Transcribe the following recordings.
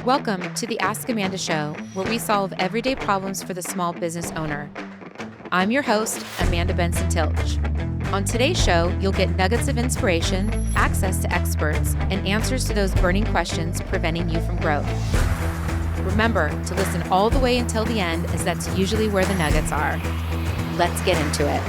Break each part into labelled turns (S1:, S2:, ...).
S1: Welcome to the Ask Amanda Show, where we solve everyday problems for the small business owner. I'm your host, Amanda Benson-Tilch. On today's show, you'll get nuggets of inspiration, access to experts, and answers to those burning questions preventing you from growth. Remember to listen all the way until the end, as that's usually where the nuggets are. Let's get into it.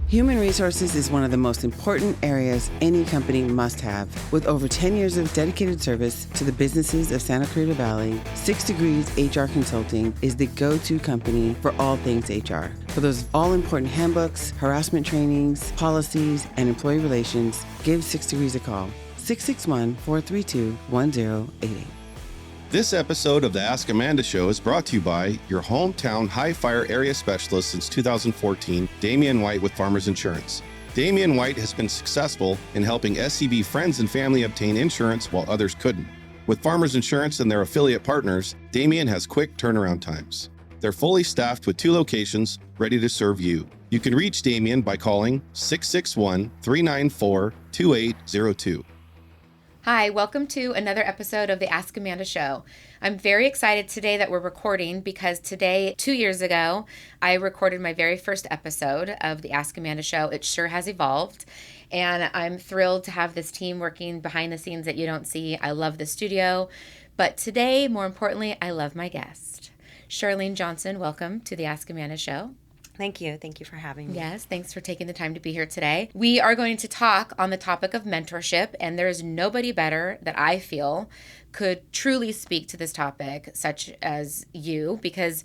S2: Human resources is one of the most important areas any company must have. With over 10 years of dedicated service to the businesses of Santa Clarita Valley, 6 Degrees HR Consulting is the go-to company for all things HR. For those all-important handbooks, harassment trainings, policies, and employee relations, give 6 Degrees a call. 661-432-1088.
S3: This episode of the Ask Amanda Show is brought to you by your hometown high fire area specialist since 2014, Damian White with Farmers Insurance. Damian White has been successful in helping SCB friends and family obtain insurance while others couldn't. With Farmers Insurance and their affiliate partners, Damian has quick turnaround times. They're fully staffed with 2 locations ready to serve you. You can reach Damian by calling 661-394-2802.
S1: Hi, welcome to another episode of the Ask Amanda Show. I'm very excited today that we're recording because today, 2 years ago, I recorded my very first episode of the Ask Amanda Show. It sure has evolved, and I'm thrilled to have this team working behind the scenes that you don't see. I love the studio, but today, more importantly, I love my guest. Sharlene Johnson, welcome to the Ask Amanda Show.
S4: Thank you. Thank you for having me.
S1: Yes, thanks for taking the time to be here today. We are going to talk on the topic of mentorship, and there is nobody better that I feel could truly speak to this topic, such as you, because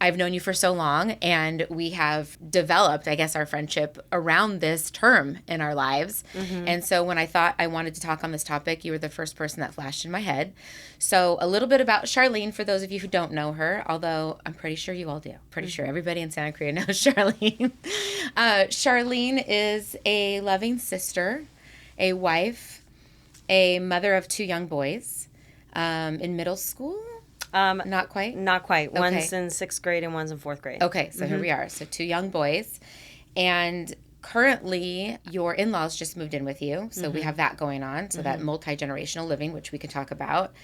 S1: I've known you for so long, and we have developed, I guess, our friendship around this term in our lives. Mm-hmm. And so when I thought I wanted to talk on this topic, you were the first person that flashed in my head. So a little bit about Sharlene, for those of you who don't know her, although I'm pretty sure you all do. Pretty sure everybody in Santa Clarita knows Sharlene. Sharlene is a loving sister, a wife, a mother of 2 young boys in middle school. Not quite?
S4: Not quite.
S1: Okay.
S4: One's in 6th grade and one's in 4th grade.
S1: Okay, so here we are. So 2 young boys. And currently, your in-laws just moved in with you. So we have that going on. So that multi-generational living, which we can talk about.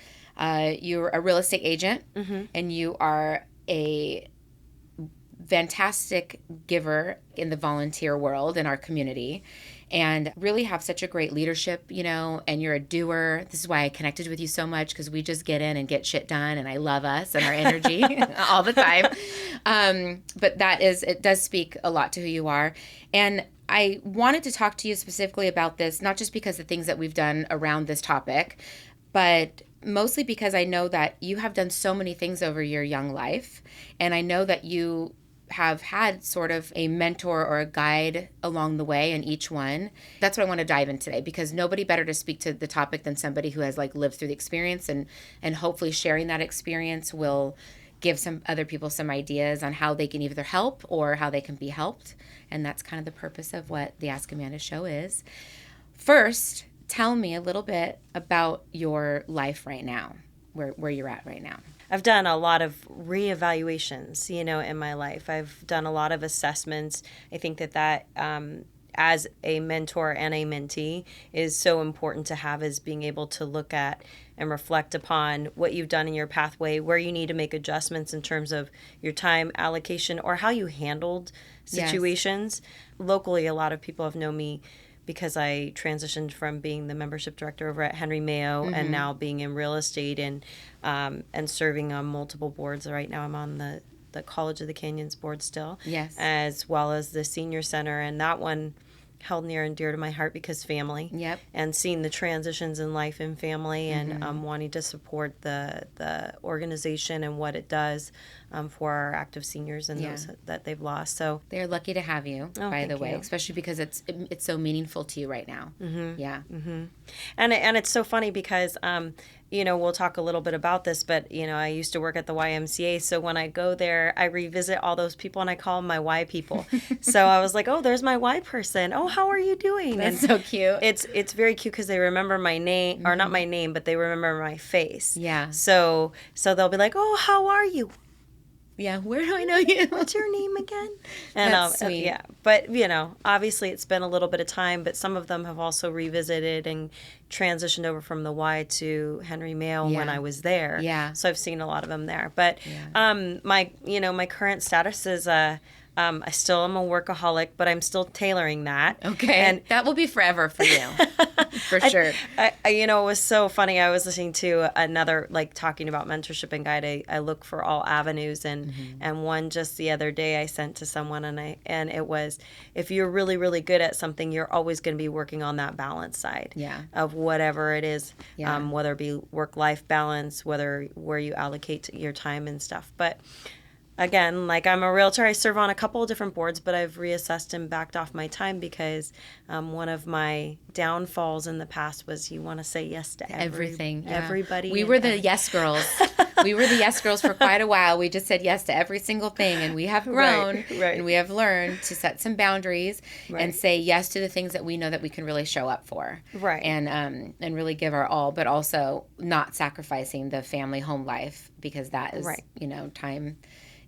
S1: You're a real estate agent, and you are a fantastic giver in the volunteer world in our community, and really have such a great leadership, and you're a doer. This is why I connected with you so much, because we just get in and get shit done, and I love us and our energy all the time. But it does speak a lot to who you are. And I wanted to talk to you specifically about this, not just because of the things that we've done around this topic, but mostly because I know that you have done so many things over your young life, and I know that you have had sort of a mentor or a guide along the way in each one. That's what I want to dive in today, because nobody better to speak to the topic than somebody who has lived through the experience, and hopefully sharing that experience will give some other people some ideas on how they can either help or how they can be helped. And that's kind of the purpose of what the Ask Amanda Show is. First, tell me a little bit about your life right now, where you're at right now.
S4: I've done a lot of reevaluations, in my life. I've done a lot of assessments. I think that as a mentor and a mentee is so important to have, is being able to look at and reflect upon what you've done in your pathway, where you need to make adjustments in terms of your time allocation or how you handled situations. Yes. Locally, a lot of people have known me because I transitioned from being the membership director over at Henry Mayo and now being in real estate and serving on multiple boards. Right now I'm on the College of the Canyons board still,
S1: yes,
S4: as well as the senior center, and that one held near and dear to my heart because family.
S1: Yep.
S4: And seeing the transitions in life and family and wanting to support the organization and what it does for our active seniors and those that they've lost. So
S1: they're lucky to have you, by the way, especially because it's so meaningful to you right now. Yeah.
S4: And it's so funny because we'll talk a little bit about this, but I used to work at the YMCA, so when I go there, I revisit all those people and I call them my Y people. So I was like, oh, there's my Y person. Oh, how are you doing?
S1: That's so cute.
S4: It's very cute because they remember my name, or not my name, but they remember my face.
S1: Yeah.
S4: So they'll be like, oh, how are you?
S1: Yeah, where do I know you?
S4: What's your name again? And
S1: That's sweet.
S4: yeah, but you know, obviously it's been a little bit of time, but some of them have also revisited and transitioned over from the Y to Henry Mayo when
S1: Yeah.
S4: I was there.
S1: Yeah.
S4: So I've seen a lot of them there. But my current status is I still am a workaholic, but I'm still tailoring that.
S1: Okay.
S4: And
S1: that will be forever for you. For sure.
S4: it was so funny. I was listening to another, like, talking about mentorship and guide. I look for all avenues, and one just the other day I sent to someone, and it was, if you're really, really good at something, you're always going to be working on that balance side of whatever it is, whether it be work-life balance, where you allocate your time and stuff. But again, like, I'm a realtor. I serve on a couple of different boards, but I've reassessed and backed off my time because one of my downfalls in the past was you want to say yes to
S1: everything.
S4: Everybody.
S1: We were the yes girls. We were the yes girls for quite a while. We just said yes to every single thing, and we have grown and we have learned to set some boundaries and say yes to the things that we know that we can really show up for.
S4: Right.
S1: And really give our all, but also not sacrificing the family home life, because that is, time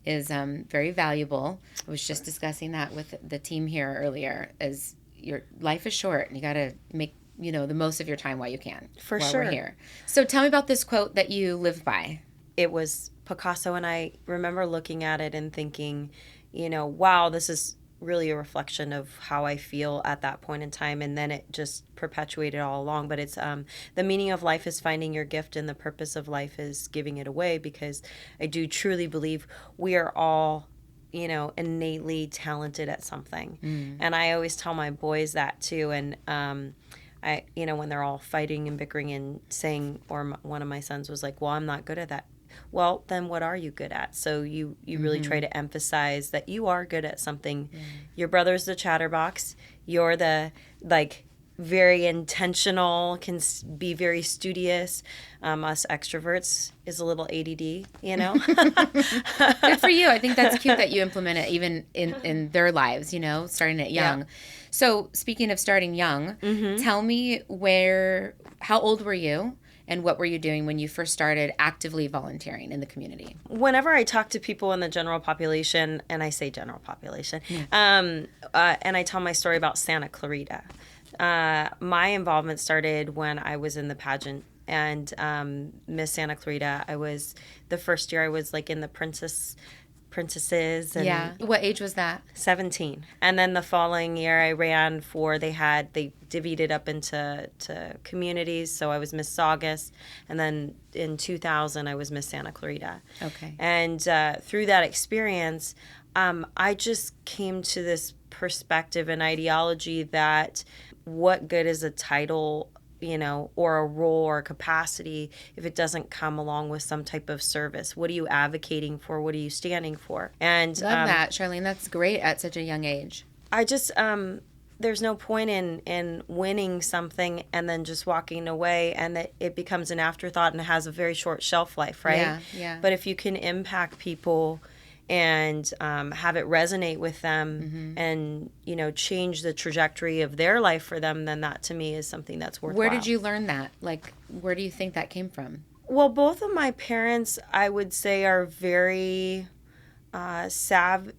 S1: is very valuable. I was just discussing that with the team here earlier, as your life is short and you got to make, the most of your time while you can.
S4: For
S1: while
S4: sure.
S1: We're here. So tell me about this quote that you live by.
S4: It was Picasso, and I remember looking at it and thinking, wow, this is really a reflection of how I feel at that point in time, and then it just perpetuated all along. But it's the meaning of life is finding your gift, and the purpose of life is giving it away, because I do truly believe we are all innately talented at something. And I always tell my boys that too. And when they're all fighting and bickering and saying, or one of my sons was like, well, I'm not good at that. Well, then what are you good at? So you really try to emphasize that you are good at something. Your brother's the chatterbox. You're the, very intentional, can be very studious. Us extroverts is a little ADD,
S1: Good for you. I think that's cute that you implement it even in their lives, starting it young. Yeah. So speaking of starting young, tell me how old were you? And what were you doing when you first started actively volunteering in the community?
S4: Whenever I talk to people in the general population, and I say general population, and I tell my story about Santa Clarita, my involvement started when I was in the pageant. And Miss Santa Clarita, the first year I was in the princesses. And
S1: What age was that?
S4: 17. And then the following year I ran they divvied it up into communities. So I was Miss Saugus, and then in 2000 I was Miss Santa Clarita.
S1: Okay.
S4: And through that experience, I just came to this perspective and ideology that what good is a title, or a role or a capacity if it doesn't come along with some type of service? What are you advocating for? What are you standing for? And
S1: love that, Sharlene. That's great at such a young age.
S4: I just there's no point in winning something and then just walking away, and that it becomes an afterthought and it has a very short shelf life, right?
S1: Yeah.
S4: But if you can impact people and have it resonate with them, and change the trajectory of their life for them, then that to me is something that's worthwhile.
S1: Where did you learn that? Where do you think that came from?
S4: Well, both of my parents, I would say, are very savvy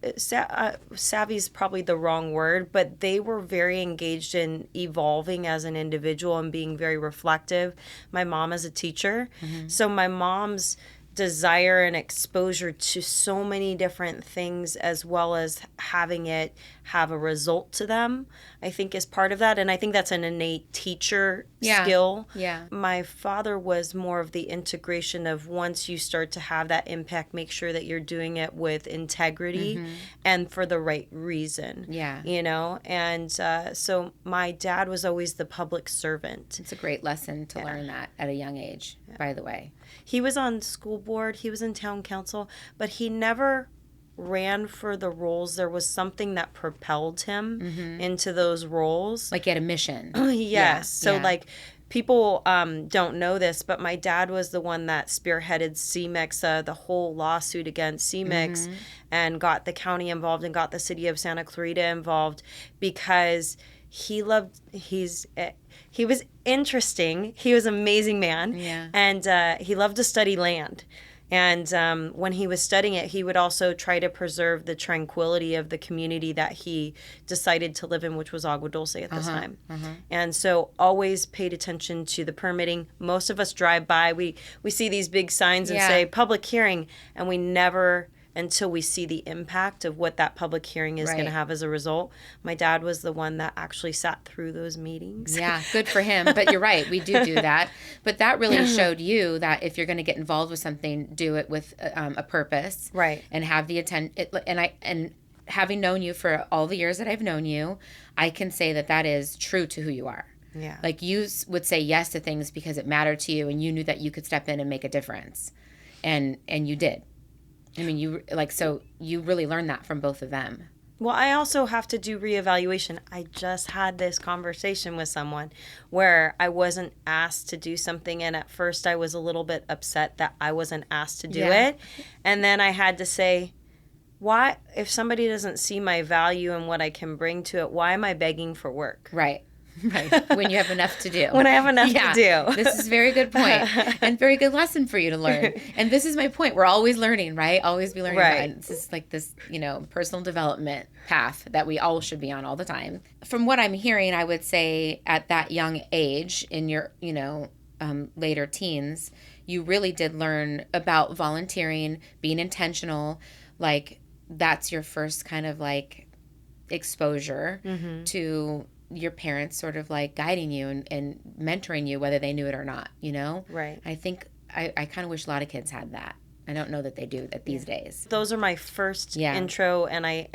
S4: is probably the wrong word, but they were very engaged in evolving as an individual and being very reflective. My mom is a teacher, so my mom's desire and exposure to so many different things, as well as having it have a result to them, I think is part of that. And I think that's an innate teacher skill.
S1: Yeah.
S4: My father was more of the integration of, once you start to have that impact, make sure that you're doing it with integrity and for the right reason.
S1: Yeah.
S4: And so my dad was always the public servant.
S1: It's a great lesson to learn that at a young age, by the way.
S4: He was on school board, he was in town council, but he never ran for the roles. There was something that propelled him into those roles.
S1: Like he had a mission.
S4: Yes.
S1: Yeah.
S4: So people don't know this, but my dad was the one that spearheaded CMEX, the whole lawsuit against CMEX, and got the county involved and got the city of Santa Clarita involved, because he was interesting. He was an amazing man.
S1: Yeah.
S4: And he loved to study land. And when he was studying it, he would also try to preserve the tranquility of the community that he decided to live in, which was Agua Dulce at the time. And so always paid attention to the permitting. Most of us drive by, we see these big signs and say public hearing, and we never, until we see the impact of what that public hearing is going to have as a result. My dad was the one that actually sat through those meetings.
S1: Yeah, good for him. But you're right, we do that. But that really showed you that if you're going to get involved with something, do it with a purpose,
S4: right?
S1: And have the and having known you for all the years that I've known you, I can say that is true to who you are.
S4: Yeah,
S1: like you would say yes to things because it mattered to you, and you knew that you could step in and make a difference, and you did. I mean, you really learned that from both of them.
S4: Well, I also have to do reevaluation. I just had this conversation with someone where I wasn't asked to do something, and at first I was a little bit upset that I wasn't asked to do it. And then I had to say, why, if somebody doesn't see my value and what I can bring to it, why am I begging for work?
S1: Right. Right. When you have enough to do.
S4: When I have enough to do.
S1: This is a very good point and very good lesson for you to learn. And this is my point. We're always learning, right? Always be learning.
S4: Right.
S1: This is like this, personal development path that we all should be on all the time. From what I'm hearing, I would say at that young age in your, later teens, you really did learn about volunteering, being intentional. Like that's your first kind of like exposure to your parents sort of like guiding you and mentoring you, whether they knew it or not, Right. I think I kind of wish a lot of kids had that. I don't know that they do that these days.
S4: Those are my first intro, and I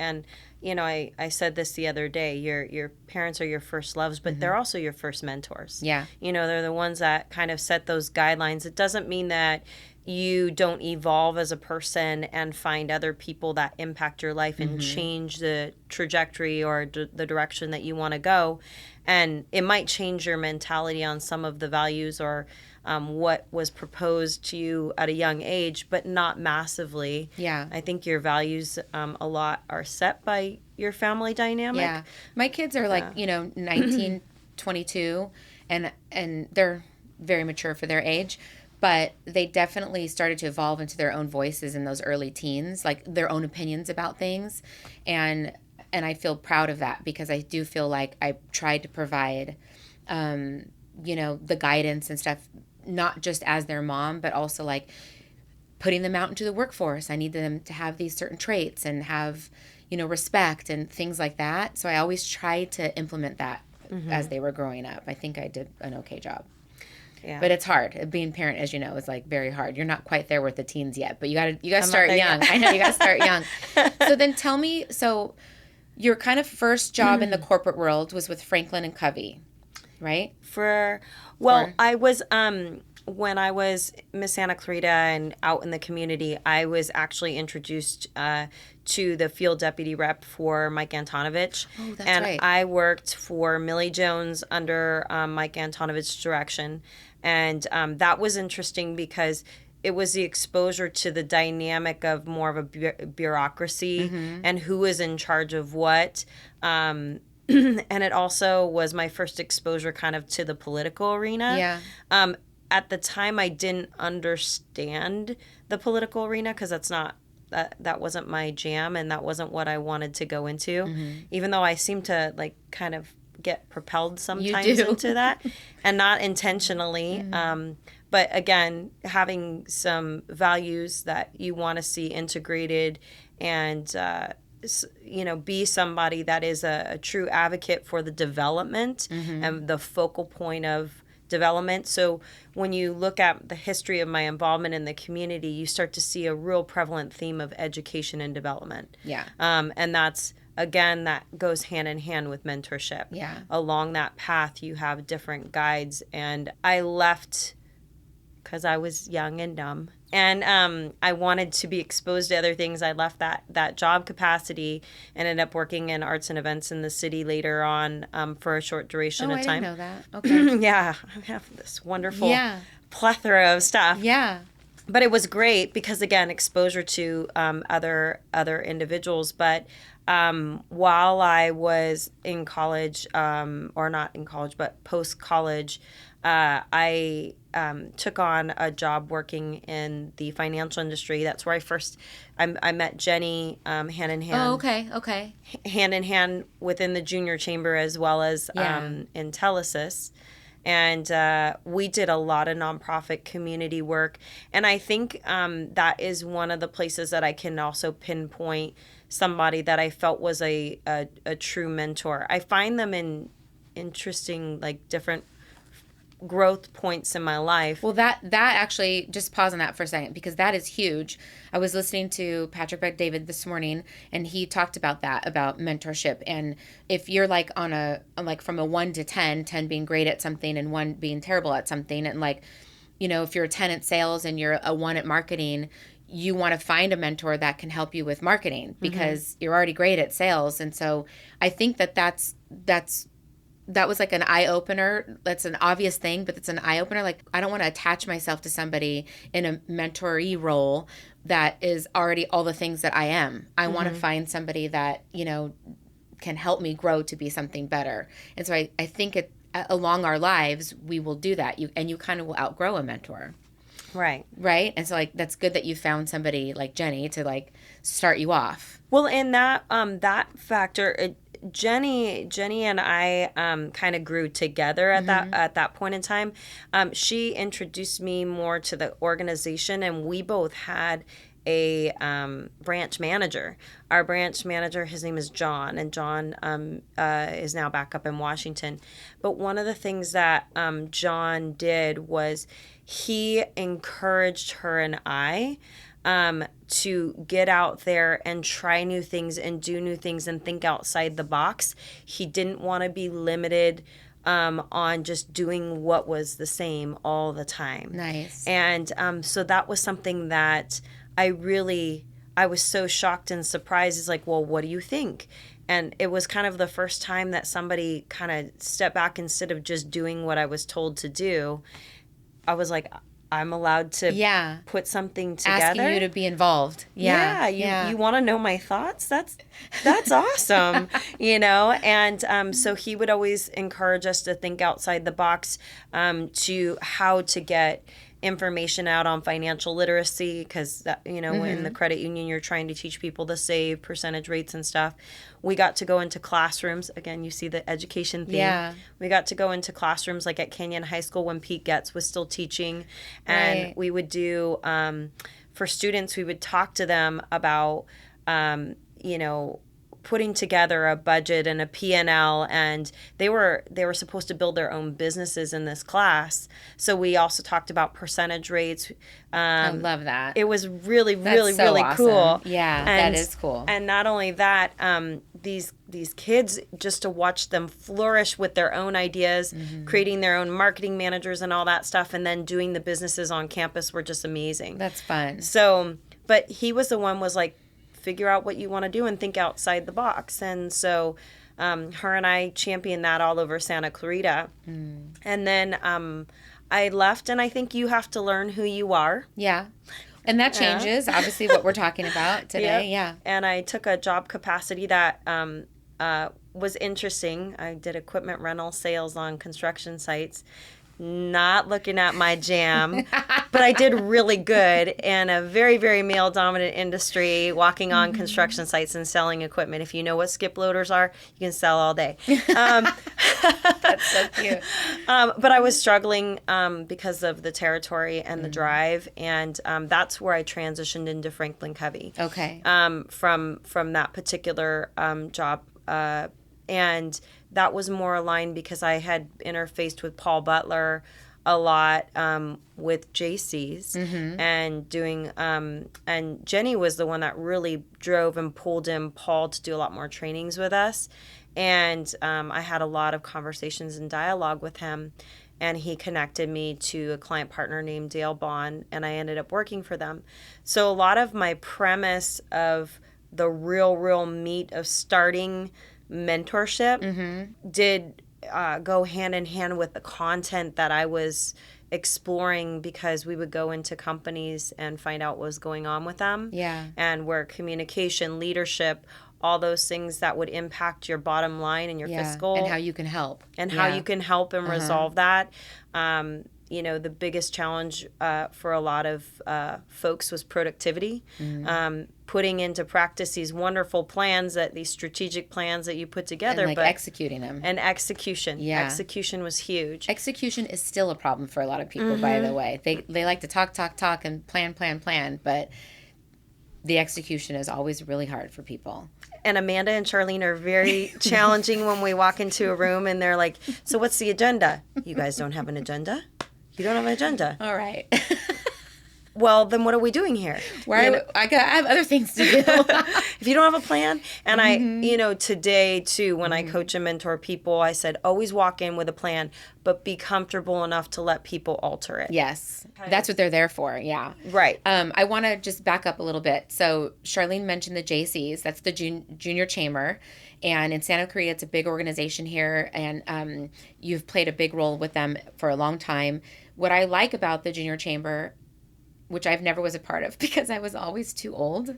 S4: said this the other day, your parents are your first loves, but they're also your first mentors.
S1: Yeah.
S4: They're the ones that kind of set those guidelines. It doesn't mean that you don't evolve as a person and find other people that impact your life and change the trajectory or the direction that you want to go. And it might change your mentality on some of the values or what was proposed to you at a young age, but not massively.
S1: Yeah.
S4: I think your values a lot are set by your family dynamic.
S1: Yeah. My kids are like, 19, 22, and they're very mature for their age. But they definitely started to evolve into their own voices in those early teens, like their own opinions about things. And I feel proud of that because I do feel like I tried to provide, the guidance and stuff, not just as their mom, but also like putting them out into the workforce. I need them to have these certain traits and have, respect and things like that. So I always tried to implement that as they were growing up. I think I did an okay job.
S4: Yeah.
S1: But it's hard. Being a parent, as you know, is like very hard. You're not quite there with the teens yet, but you gotta start young. I know you gotta start young. So then tell me, so your kind of first job in the corporate world was with Franklin and Covey, right?
S4: I was when I was Miss Santa Clarita and out in the community, I was actually introduced to the field deputy rep for Mike Antonovich.
S1: Oh, that's
S4: and
S1: right.
S4: I worked for Millie Jones under Mike Antonovich's direction. And that was interesting because it was the exposure to the dynamic of more of a bureaucracy and who was in charge of what. And it also was my first exposure kind of to the political arena.
S1: Yeah.
S4: At the time, I didn't understand the political arena because that wasn't my jam and that wasn't what I wanted to go into, even though I seem to like kind of get propelled sometimes into that and not intentionally. But again, having some values that you want to see integrated and, be somebody that is a true advocate for the development and the focal point of development. So when you look at the history of my involvement in the community, you start to see a real prevalent theme of education and development.
S1: Yeah.
S4: And that's, again, that goes hand in hand with mentorship.
S1: Yeah.
S4: Along that path, you have different guides. And I left because I was young and dumb. And I wanted to be exposed to other things. I left that job capacity and ended up working in arts and events in the city later on for a short duration of time.
S1: I didn't know that. Okay.
S4: Yeah. I have this wonderful plethora of stuff.
S1: Yeah.
S4: But it was great because, again, exposure to other individuals. But while I was in college, or not in college, but post-college, I took on a job working in the financial industry. That's where I met Jenny hand in hand.
S1: Oh, okay.
S4: Hand in hand within the junior chamber as well as in Telesis. And we did a lot of nonprofit community work. And I think that is one of the places that I can also pinpoint somebody that I felt was a true mentor. I find them in interesting, like, different growth points in my life.
S1: Well, that actually, just pause on that for a second, because that is huge. I was listening to Patrick Bet-David this morning, and he talked about that, about mentorship. And if you're like on a, like from a 1 to 10, 10 being great at something and 1 being terrible at something, and like, you know, if you're a 10 at sales and you're a 1 at marketing, you want to find a mentor that can help you with marketing because you're already great at sales. And so I think that was like an eye-opener. That's an obvious thing, but it's an eye-opener. Like, I don't want to attach myself to somebody in a mentoree role that is already all the things that I am. I want to find somebody that, you know, can help me grow to be something better. And so I think along our lives, we will do that. You kind of will outgrow a mentor.
S4: Right.
S1: And so, like, that's good that you found somebody like Jenny to, like, start you off.
S4: Well, in that factor, Jenny and I kind of grew together at that point in time. She introduced me more to the organization, and we both had a branch manager. Our branch manager, his name is John, and John is now back up in Washington. But one of the things that John did was he encouraged her and I to get out there and try new things and do new things and think outside the box. He didn't want to be limited on just doing what was the same all the time.
S1: Nice.
S4: And so that was something that I was so shocked and surprised. It's like, well, what do you think? And it was kind of the first time that somebody kind of stepped back instead of just doing what I was told to do. I was like, I'm allowed to put something together.
S1: Asking you to be involved.
S4: You want to know my thoughts? That's awesome, you know? And so he would always encourage us to think outside the box to how to get information out on financial literacy, because you know, in the credit union you're trying to teach people to save, percentage rates and stuff. We got to go into classrooms. Again, you see the education theme. We got to go into classrooms like at Kenyon High School when Pete Getz was still teaching, and we would do for students, we would talk to them about you know, putting together a budget and a P&L, and they were supposed to build their own businesses in this class. So we also talked about percentage rates.
S1: I love that.
S4: It was really
S1: so awesome.
S4: cool.
S1: Yeah,
S4: and,
S1: that is cool.
S4: And not only that, these kids, just to watch them flourish with their own ideas, creating their own marketing managers and all that stuff, and then doing the businesses on campus were just amazing.
S1: That's fun.
S4: So, but he was the one was like, figure out what you want to do and think outside the box. And so her and I championed that all over Santa Clarita. And then I left, and I think you have to learn who you are.
S1: Yeah. And that changes, obviously, what we're talking about today. Yeah.
S4: And I took a job capacity that was interesting. I did equipment rental sales on construction sites. Not looking at my jam, but I did really good in a very, very male-dominant industry, walking on construction sites and selling equipment. If you know what skip loaders are, you can sell all day.
S1: That's so cute.
S4: But I was struggling because of the territory and the drive, and that's where I transitioned into Franklin Covey.
S1: Okay.
S4: From that particular job, and that was more aligned because I had interfaced with Paul Butler a lot with JC's and doing and Jenny was the one that really drove and pulled in Paul to do a lot more trainings with us, and I had a lot of conversations and dialogue with him, and he connected me to a client partner named Dale Bond, and I ended up working for them. So a lot of my premise of the real meat of starting mentorship did go hand in hand with the content that I was exploring, because we would go into companies and find out what was going on with them.
S1: Yeah.
S4: And where communication, leadership, all those things that would impact your bottom line and your fiscal.
S1: And how you can help.
S4: And how you can help and resolve that. the biggest challenge for a lot of folks was productivity. Putting into practice these wonderful plans, these strategic plans that you put together,
S1: and
S4: but
S1: executing them.
S4: And execution.
S1: Yeah.
S4: Execution was huge.
S1: Execution is still a problem for a lot of people, by the way. They like to talk, and plan, but the execution is always really hard for people.
S4: And Amanda and Sharlene are very challenging when we walk into a room and they're like, so what's the agenda? You guys don't have an agenda? You don't have an agenda.
S1: All right.
S4: Well, then what are we doing here?
S1: I have other things to do.
S4: If you don't have a plan. And I, today too, when I coach and mentor people, I said, always walk in with a plan, but be comfortable enough to let people alter it.
S1: Yes. That's what they're there for. Yeah.
S4: Right.
S1: I want to just back up a little bit. So Sharlene mentioned the JCs. That's the junior chamber. And in Santa Clarita, it's a big organization here. And you've played a big role with them for a long time. What I like about the junior chamber, which I've never was a part of because I was always too old.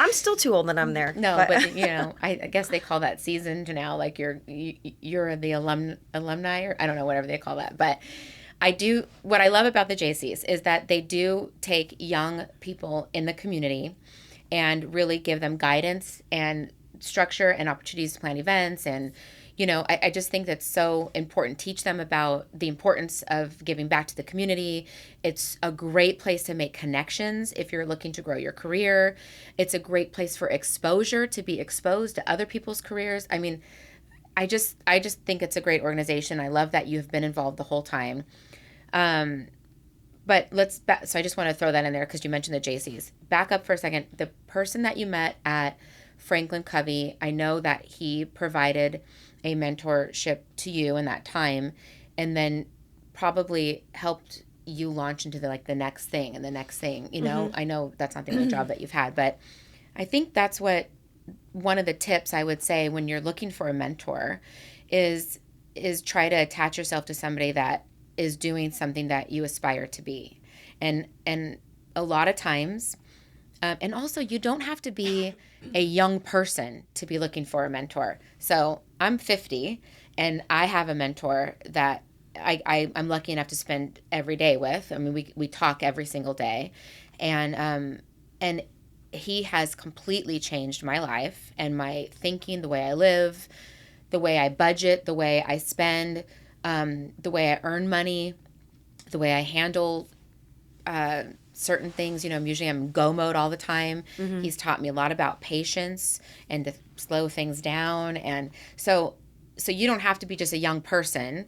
S4: I'm still too old that I'm there.
S1: No, but I guess they call that seasoned now. Like you're the alumni, or I don't know, whatever they call that. But what I love about the JCs is that they do take young people in the community and really give them guidance and structure and opportunities to plan events. And I just think that's so important. Teach them about the importance of giving back to the community. It's a great place to make connections if you're looking to grow your career. It's a great place for exposure, to be exposed to other people's careers. I mean, I just think it's a great organization. I love that you've been involved the whole time. But so I just want to throw that in there because you mentioned the JCs. Back up for a second. The person that you met at Franklin Covey, I know that he provided a mentorship to you in that time, and then probably helped you launch into the next thing and the next thing. I know that's not the only job that you've had, but I think that's what one of the tips I would say when you're looking for a mentor is try to attach yourself to somebody that is doing something that you aspire to be, and a lot of times. And also, you don't have to be a young person to be looking for a mentor. So I'm 50, and I have a mentor that I'm lucky enough to spend every day with. I mean, we talk every single day, and he has completely changed my life and my thinking, the way I live, the way I budget, the way I spend, the way I earn money, the way I handle certain things. I'm usually in go mode all the time. He's taught me a lot about patience and to slow things down. And so you don't have to be just a young person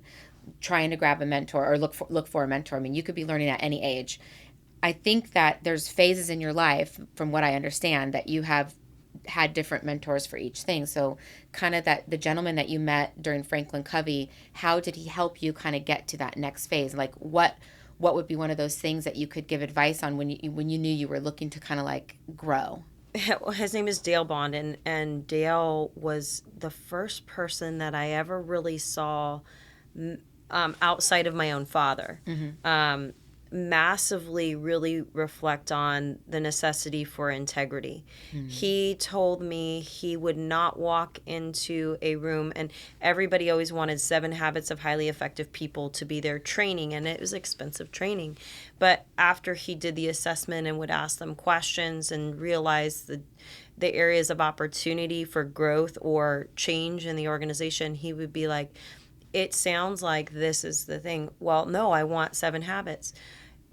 S1: trying to grab a mentor or look for a mentor. I mean, you could be learning at any age. I think that there's phases in your life, from what I understand, that you have had different mentors for each thing. So kind of that the gentleman that you met during Franklin Covey, how did he help you kind of get to that next phase? Like what would be one of those things that you could give advice on when you knew you were looking to kind of grow?
S4: His name is Dale Bond, and Dale was the first person that I ever really saw outside of my own father. Massively really reflect on the necessity for integrity. He told me he would not walk into a room, and everybody always wanted 7 Habits of Highly Effective People to be their training, and it was expensive training. But after he did the assessment and would ask them questions and realize the areas of opportunity for growth or change in the organization, he would be like, it sounds like this is the thing. Well, no, I want 7 habits.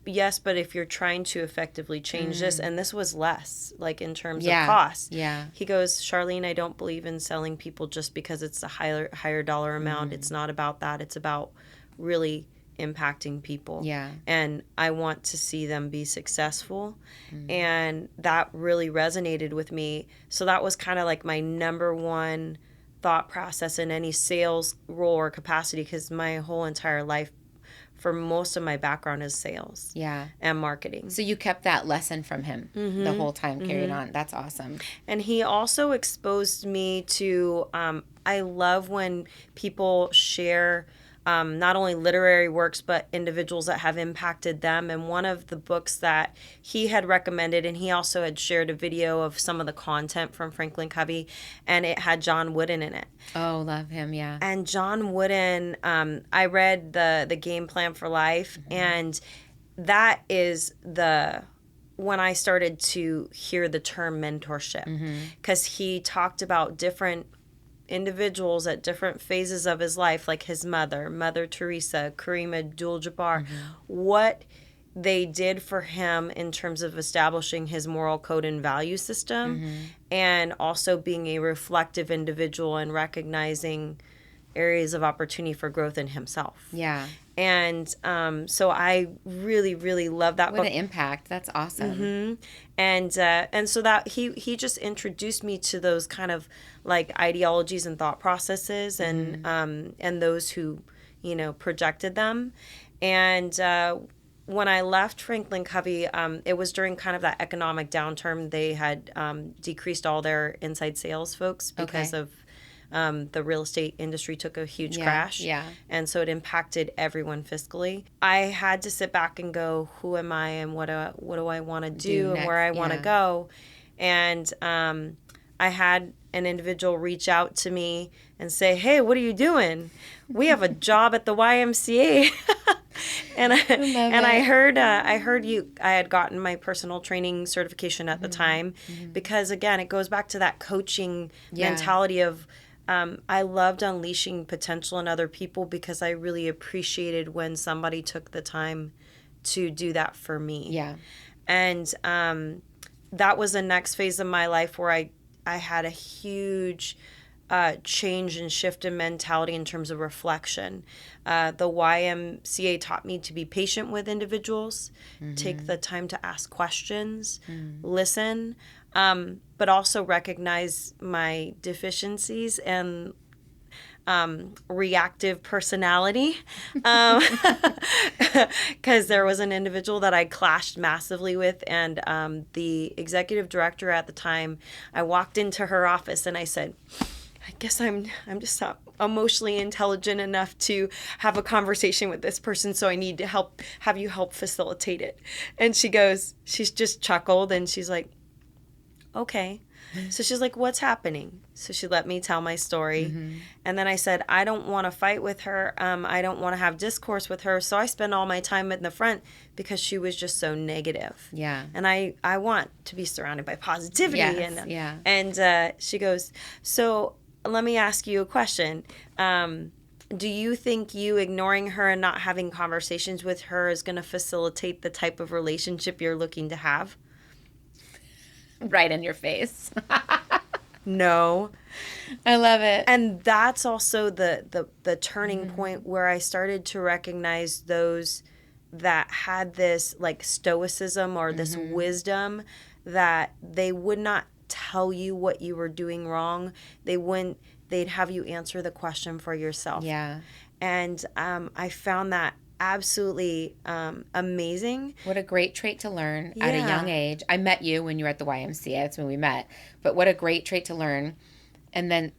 S4: Yes, but if you're trying to effectively change this, and this was less, like in terms of cost.
S1: Yeah.
S4: He goes, Sharlene, I don't believe in selling people just because it's a higher dollar amount. It's not about that. It's about really impacting people.
S1: Yeah.
S4: And I want to see them be successful. And that really resonated with me. So that was kind of like my number one thought process in any sales role or capacity, because my whole entire life, for most of my background, is sales and marketing.
S1: So you kept that lesson from him the whole time, carried on. That's awesome.
S4: And he also exposed me to, I love when people share not only literary works, but individuals that have impacted them. And one of the books that he had recommended, and he also had shared a video of some of the content from Franklin Covey, and it had John Wooden in it.
S1: Oh, love him, yeah.
S4: And John Wooden, I read the Game Plan for Life, and that is when I started to hear the term mentorship, because he talked about different individuals at different phases of his life, like his Mother Teresa, Kareem Abdul-Jabbar, what they did for him in terms of establishing his moral code and value system, and also being a reflective individual and recognizing areas of opportunity for growth in himself.
S1: Yeah.
S4: And so I really, really love that book.
S1: What an impact. That's awesome.
S4: And so that he just introduced me to those kind of like ideologies and thought processes, and those who, projected them. And when I left Franklin Covey, it was during kind of that economic downturn. They had decreased all their inside sales folks because of the real estate industry took a huge crash. Yeah. And so it impacted everyone fiscally. I had to sit back and go, who am I, and what do I want to do and where I want to go? And I had an individual reach out to me and say, hey, what are you doing? We have a job at the YMCA. And I heard I had gotten my personal training certification at the time, because again, it goes back to that coaching mentality of, I loved unleashing potential in other people, because I really appreciated when somebody took the time to do that for me. Yeah. And that was the next phase of my life where I had a huge change and shift in mentality in terms of reflection. The YMCA taught me to be patient with individuals, take the time to ask questions, listen, but also recognize my deficiencies and reactive personality, because there was an individual that I clashed massively with, and the executive director at the time, I walked into her office and I said, I guess I'm just not emotionally intelligent enough to have a conversation with this person, so I need to have you help facilitate it. And she's just chuckled, and she's like, okay. So she's like, what's happening? So she let me tell my story. And then I said, I don't want to fight with her. I don't want to have discourse with her. So I spend all my time in the front, because she was just so negative. Yeah. And I want to be surrounded by positivity. Yes, and she goes, so let me ask you a question. Do you think you ignoring her and not having conversations with her is going to facilitate the type of relationship you're looking to have?
S1: Right in your face.
S4: No.
S1: I love it.
S4: And that's also the turning point where I started to recognize those that had this like stoicism or this wisdom, that they would not tell you what you were doing wrong. They'd have you answer the question for yourself. Yeah. And I found that absolutely amazing.
S1: What a great trait to learn at a young age. I met you when you were at the YMCA. That's when we met. But what a great trait to learn. And then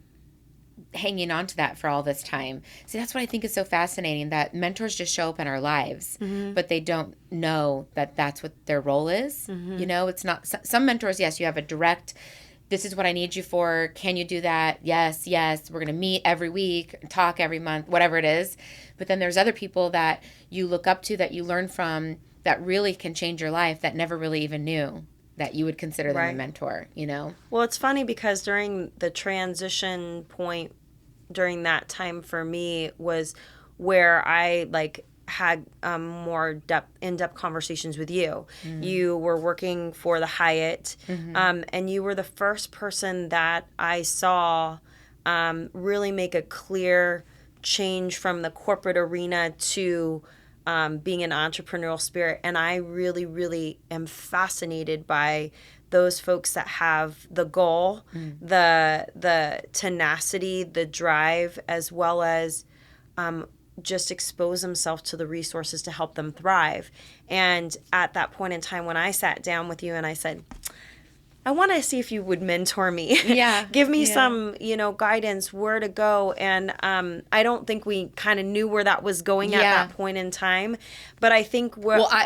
S1: hanging on to that for all this time. See, that's what I think is so fascinating, that mentors just show up in our lives, but they don't know that that's what their role is. It's not, some mentors, yes, you have a direct, this is what I need you for. Can you do that? Yes. We're going to meet every week, talk every month, whatever it is. But then there's other people that you look up to, that you learn from, that really can change your life, that never really even knew that you would consider them a mentor,
S4: Well, it's funny because during the transition point, during that time for me was where I had more in-depth conversations with you. You were working for the Hyatt, and you were the first person that I saw really make a clear change from the corporate arena to being an entrepreneurial spirit. And I really, really am fascinated by those folks that have the goal, the tenacity, the drive, as well as just expose themselves to the resources to help them thrive. And at that point in time when I sat down with you and I said, I want to see if you would mentor me.
S1: Yeah.
S4: Give me some, guidance, where to go. And I don't think we kind of knew where that was going at that point in time. But I think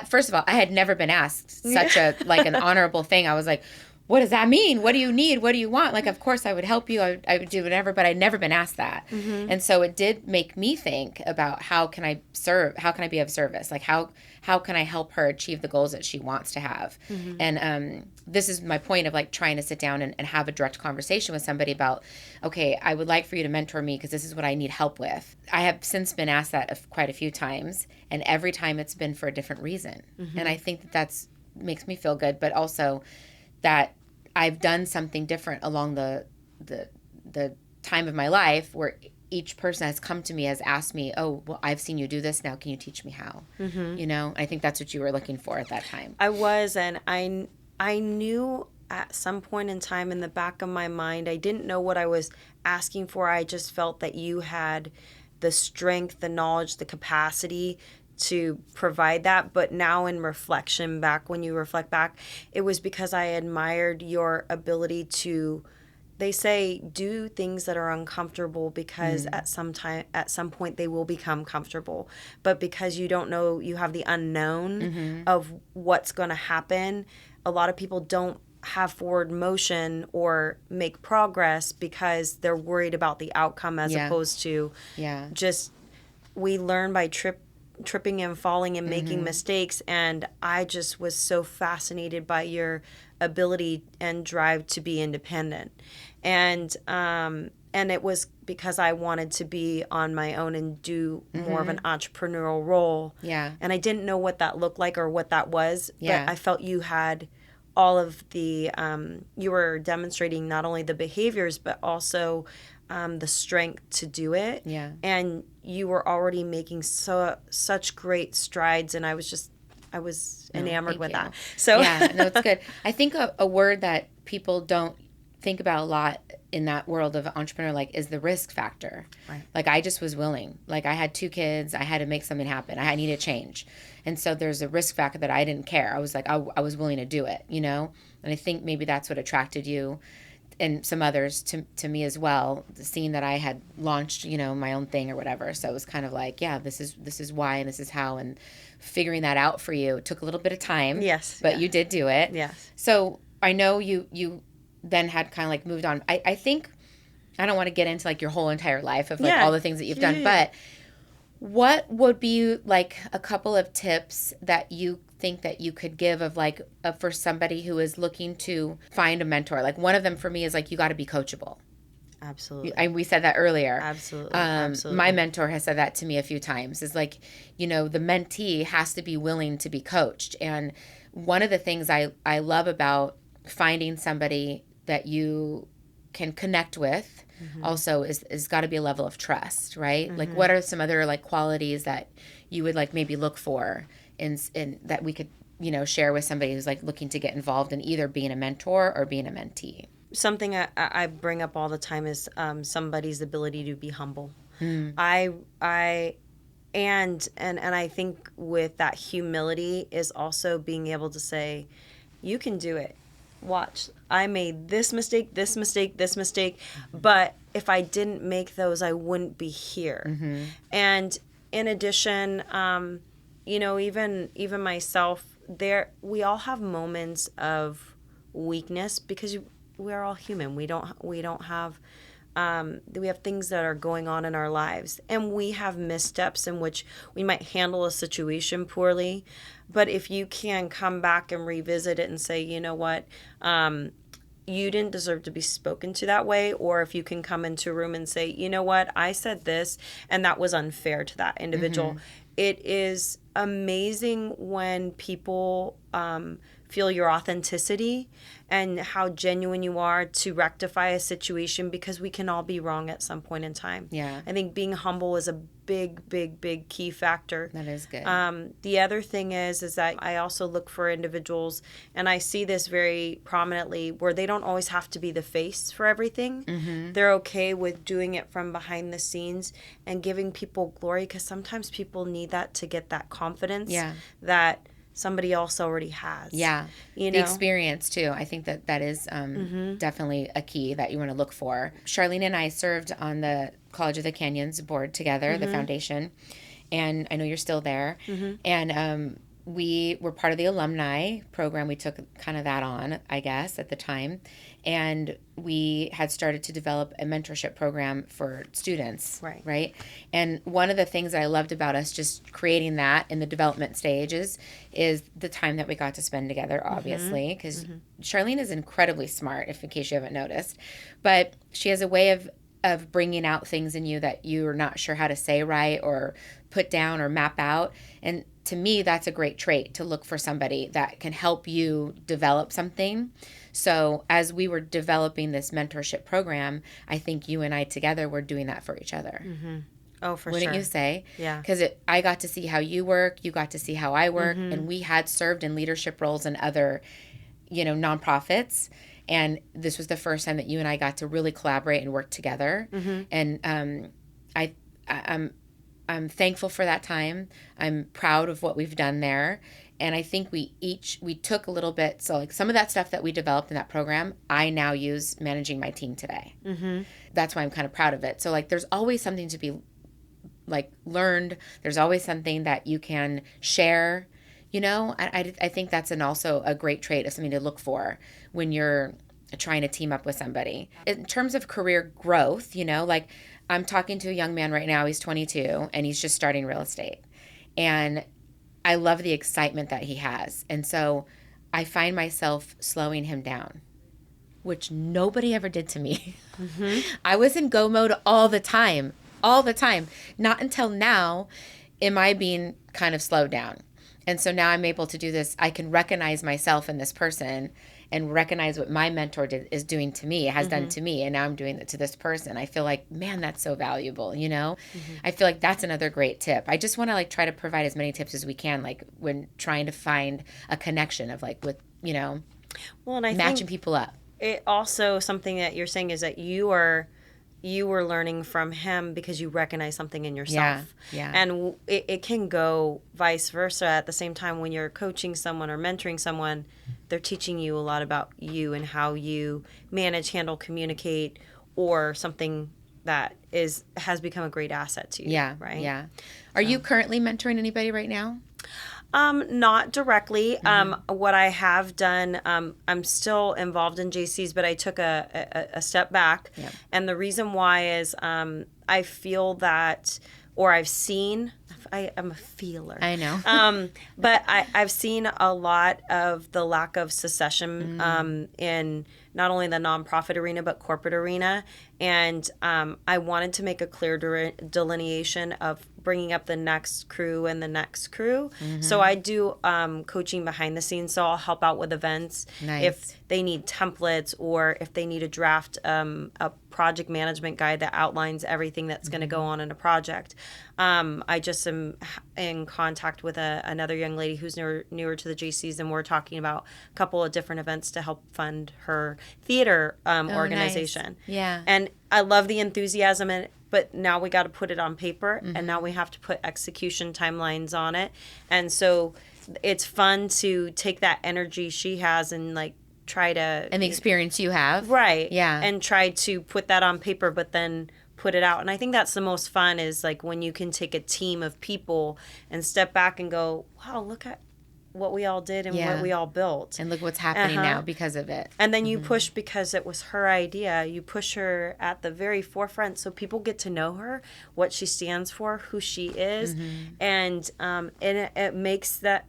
S1: first of all, I had never been asked such an honorable thing. I was like, what does that mean? What do you need? What do you want? Like, of course I would help you. I would do whatever, but I'd never been asked that. Mm-hmm. And so it did make me think about how can I serve? How can I be of service? Like how can I help her achieve the goals that she wants to have? Mm-hmm. And this is my point of like trying to sit down and have a direct conversation with somebody about, okay, I would like for you to mentor me because this is what I need help with. I have since been asked that quite a few times, and every time it's been for a different reason. Mm-hmm. And I think that's makes me feel good, but also that I've done something different along the time of my life where each person has come to me, has asked me, oh, well, I've seen you do this. Now, can you teach me how? Mm-hmm. I think that's what you were looking for at that time.
S4: I was, and I knew at some point in time in the back of my mind, I didn't know what I was asking for. I just felt that you had the strength, the knowledge, the capacity to provide that. But now in reflection back, when you reflect back, it was because I admired your ability to, they say, do things that are uncomfortable because at some point they will become comfortable. But because you don't know, you have the unknown of what's going to happen. A lot of people don't have forward motion or make progress because they're worried about the outcome as opposed to just, we learn by tripping and falling and making mistakes. And I just was so fascinated by your ability and drive to be independent. And it was because I wanted to be on my own and do more of an entrepreneurial role.
S1: Yeah.
S4: And I didn't know what that looked like or what that was, but I felt you had all of the, you were demonstrating not only the behaviors, but also the strength to do it.
S1: Yeah.
S4: And you were already making such great strides, and I was enamored with that. So
S1: yeah, no, it's good. I think a word that people don't think about a lot in that world of entrepreneur, like, is the risk factor.
S4: Right.
S1: Like, I just was willing. Like, I had 2 kids. I had to make something happen. I needed change. And so there's a risk factor that I didn't care. I was like, I was willing to do it, And I think maybe that's what attracted you and some others to me as well, seeing that I had launched, my own thing or whatever. So it was kind of like, yeah, this is why and this is how, and figuring that out for you. It took a little bit of time.
S4: Yes.
S1: But you did do it.
S4: Yes.
S1: So I know you then had kind of like moved on. I think, I don't want to get into like your whole entire life of like all the things that you've done, but what would be like a couple of tips that you think that you could give of like for somebody who is looking to find a mentor? Like, one of them for me is like, you got to be coachable.
S4: Absolutely.
S1: We said that earlier.
S4: Absolutely.
S1: My mentor has said that to me a few times. Is like, the mentee has to be willing to be coached. And one of the things I love about finding somebody that you can connect with also is got to be a level of trust, right? Like, what are some other like qualities that you would like maybe look for in that we could, share with somebody who's like looking to get involved in either being a mentor or being a mentee?
S4: Something I bring up all the time is somebody's ability to be humble. And I think with that humility is also being able to say, you can do it. Watch, I made this mistake, but if I didn't make those, I wouldn't be here. And in addition, even myself, we all have moments of weakness because we're all human. We have things that are going on in our lives, and we have missteps in which we might handle a situation poorly. But if you can come back and revisit it and say, you know what, you didn't deserve to be spoken to that way, or if you can come into a room and say, you know what, I said this and that was unfair to that individual. It is amazing when people feel your authenticity and how genuine you are to rectify a situation, because we can all be wrong at some point in time.
S1: Yeah.
S4: I think being humble is a big key factor.
S1: That is good.
S4: The other thing is that I also look for individuals, and I see this very prominently, where they don't always have to be the face for everything. They're okay with doing it from behind the scenes and giving people glory, because sometimes people need that to get that confidence that somebody else already has.
S1: Yeah.
S4: You
S1: The
S4: know?
S1: experience too. I think that is definitely a key that you want to look for. Sharlene and I served on the College of the Canyons board together, the foundation, and I know you're still there. And we were part of the alumni program. We took kind of that on, I guess, at the time. And we had started to develop a mentorship program for students. Right. And one of the things that I loved about us just creating that in the development stages is the time that we got to spend together, obviously, because Sharlene is incredibly smart, in case you haven't noticed. But she has a way of bringing out things in you that you're not sure how to say right or put down or map out. And to me, that's a great trait, to look for somebody that can help you develop something. So as we were developing this mentorship program, I think you and I together were doing that for each other.
S4: Oh, for sure.
S1: Wouldn't you say?
S4: Yeah.
S1: Because I got to see how you work, you got to see how I work, and we had served in leadership roles in other, nonprofits. And this was the first time that you and I got to really collaborate and work together. And I'm thankful for that time. I'm proud of what we've done there. And I think we took a little bit. So like some of that stuff that we developed in that program, I now use managing my team today. That's why I'm kind of proud of it. So like there's always something to be like learned. There's always something that you can share. I think that's also a great trait of something to look for when you're trying to team up with somebody. In terms of career growth, like I'm talking to a young man right now, he's 22, and he's just starting real estate. And I love the excitement that he has. And so I find myself slowing him down, which nobody ever did to me. I was in go mode all the time. Not until now am I being kind of slowed down. And so now I'm able to do this. I can recognize myself in this person and recognize what my mentor is doing to me, has done to me, and now I'm doing it to this person. I feel like, man, that's so valuable, I feel like that's another great tip. I just want to try to provide as many tips as we can, when trying to find a connection of with,
S4: well, and I
S1: matching
S4: think
S1: people up.
S4: It also, something that you're saying is that you were learning from him because you recognize something in yourself.
S1: Yeah.
S4: And it can go vice versa at the same time. When you're coaching someone or mentoring someone, they're teaching you a lot about you and how you manage, handle, communicate, or something that has become a great asset to you.
S1: Yeah.
S4: Right.
S1: Yeah. Are you currently mentoring anybody right now?
S4: Not directly. What I have done, I'm still involved in JCs, but I took a step back.
S1: Yep.
S4: And the reason why is I feel that, or I've seen, I'm a feeler.
S1: I know.
S4: But I've seen a lot of the lack of succession in not only the nonprofit arena, but corporate arena. And I wanted to make a clear delineation of bringing up the next crew and the next crew. So I do coaching behind the scenes. So I'll help out with events.
S1: Nice.
S4: If they need templates or if they need a draft, a project management guide that outlines everything that's going to go on in a project. I just am in contact with another young lady who's newer to the JCs, and we're talking about a couple of different events to help fund her theater organization.
S1: Nice. Yeah.
S4: And I love the enthusiasm in it, but now we got to put it on paper, and now we have to put execution timelines on it. And so it's fun to take that energy she has and try to...
S1: And the experience you have.
S4: Right.
S1: Yeah.
S4: And try to put that on paper, but then put it out. And I think that's the most fun, is when you can take a team of people and step back and go, wow, look at what we all did and what we all built.
S1: And look what's happening now because of it.
S4: And then you push, because it was her idea, you push her at the very forefront so people get to know her, what she stands for, who she is. And it makes it,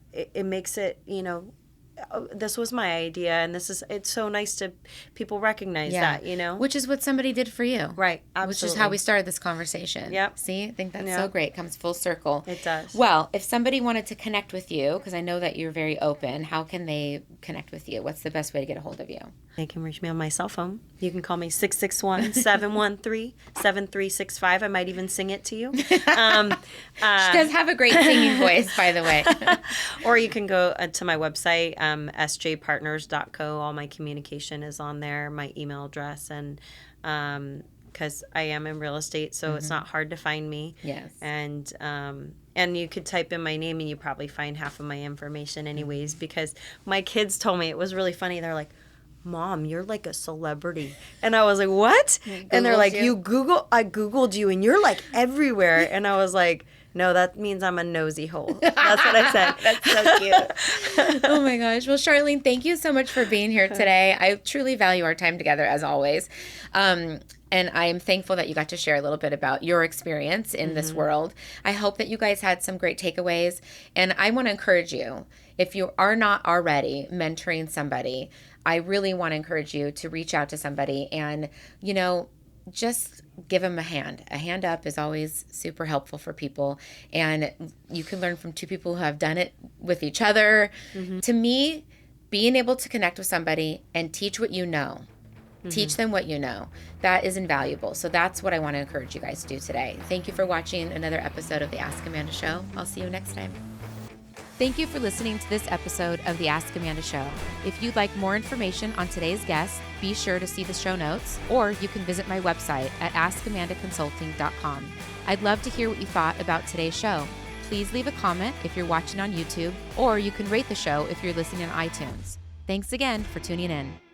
S4: this was my idea, and it's so nice to people recognize that,
S1: Which is what somebody did for you.
S4: Right. Absolutely.
S1: Which is how we started this conversation.
S4: Yep.
S1: See, I think that's so great. It comes full circle.
S4: It does.
S1: Well, if somebody wanted to connect with you, because I know that you're very open, how can they connect with you? What's the best way to get a hold of you?
S4: They can reach me on my cell phone. You can call me 661-713-7365. I might even sing it to you.
S1: She does have a great singing voice, by the way.
S4: Or you can go to my website, sjpartners.co. All my communication is on there, my email address, and because I am in real estate, so it's not hard to find me.
S1: Yes.
S4: And And you could type in my name and you probably find half of my information anyways, because my kids told me, it was really funny. They're like, Mom, you're like a celebrity. And I was like, what? And they're like, I Googled you and you're like everywhere. And I was like, no, that means I'm a nosy hole. That's what I said.
S1: That's so cute. Oh my gosh. Well, Sharlene, thank you so much for being here today. I truly value our time together as always. And I am thankful that you got to share a little bit about your experience in this world. I hope that you guys had some great takeaways. And I want to encourage you, if you are not already mentoring somebody, I really want to encourage you to reach out to somebody and, just give them a hand. A hand up is always super helpful for people. And you can learn from two people who have done it with each other. To me, being able to connect with somebody and teach what you know, teach them what you know, that is invaluable. So that's what I want to encourage you guys to do today. Thank you for watching another episode of the Ask Amanda Show. I'll see you next time. Thank you for listening to this episode of the Ask Amanda Show. If you'd like more information on today's guest, be sure to see the show notes, or you can visit my website at askamandaconsulting.com. I'd love to hear what you thought about today's show. Please leave a comment if you're watching on YouTube, or you can rate the show if you're listening on iTunes. Thanks again for tuning in.